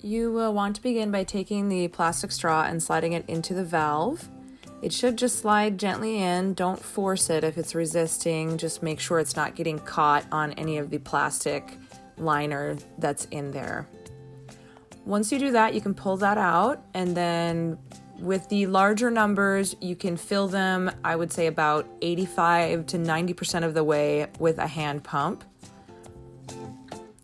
You will want to begin by taking the plastic straw and sliding it into the valve. It should just slide gently in. Don't force it if it's resisting. Just make sure it's not getting caught on any of the plastic liner that's in there. Once you do that, you can pull that out, and then with the larger numbers, you can fill them, I would say about 85 to 90% of the way with a hand pump.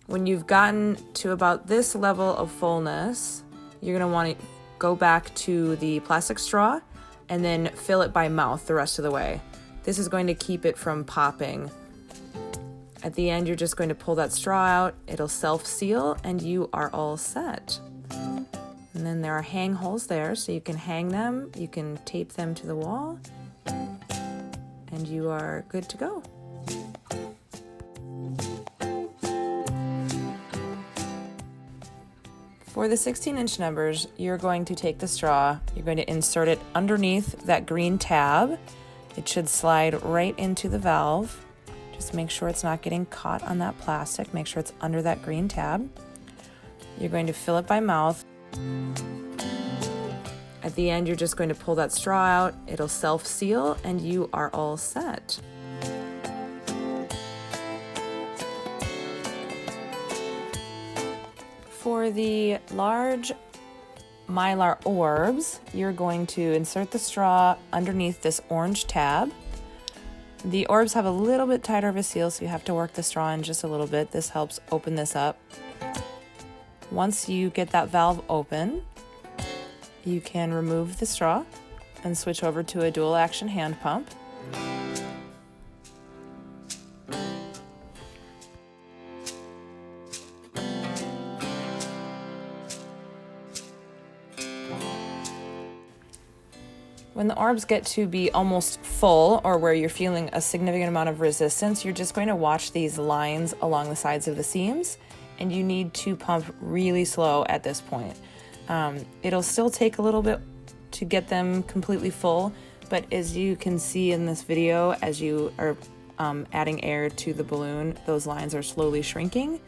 When you've gotten to about this level of fullness, you're going to want to go back to the plastic straw and then fill it by mouth the rest of the way. This is going to keep it from popping. At the end, you're just going to pull that straw out, it'll self-seal, and you are all set. And then there are hang holes there, so you can hang them, you can tape them to the wall, and you are good to go. For the 16-inch numbers, you're going to take the straw, you're going to insert it underneath that green tab. It should slide right into the valve. Just make sure it's not getting caught on that plastic. Make sure it's under that green tab. You're going to fill it by mouth. At the end, you're just going to pull that straw out. It'll self-seal, and you are all set. For the large Mylar orbs, you're going to insert the straw underneath this orange tab. The orbs have a little bit tighter of a seal, so you have to work the straw in just a little bit. This helps open this up. Once you get that valve open, you can remove the straw and switch over to a dual action hand pump. When the orbs get to be almost full, or where you're feeling a significant amount of resistance, you're just going to watch these lines along the sides of the seams, and you need to pump really slow at this point. It'll still take a little bit to get them completely full, but as you can see in this video, as you are adding air to the balloon, those lines are slowly shrinking.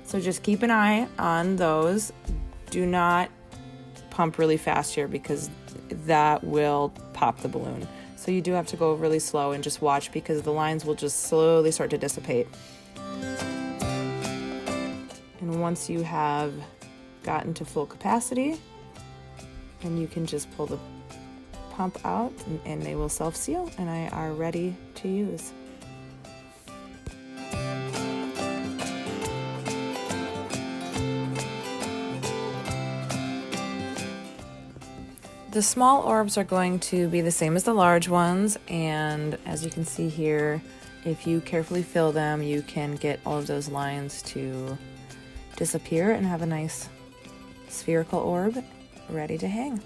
So just keep an eye on those. Do not pump really fast here because that will pop the balloon. So you do have to go really slow and just watch, because the lines will just slowly start to dissipate. And once you have gotten to full capacity, then you can just pull the pump out and they will self-seal and are ready to use. The small orbs are going to be the same as the large ones, and as you can see here, if you carefully fill them, you can get all of those lines to disappear and have a nice spherical orb ready to hang.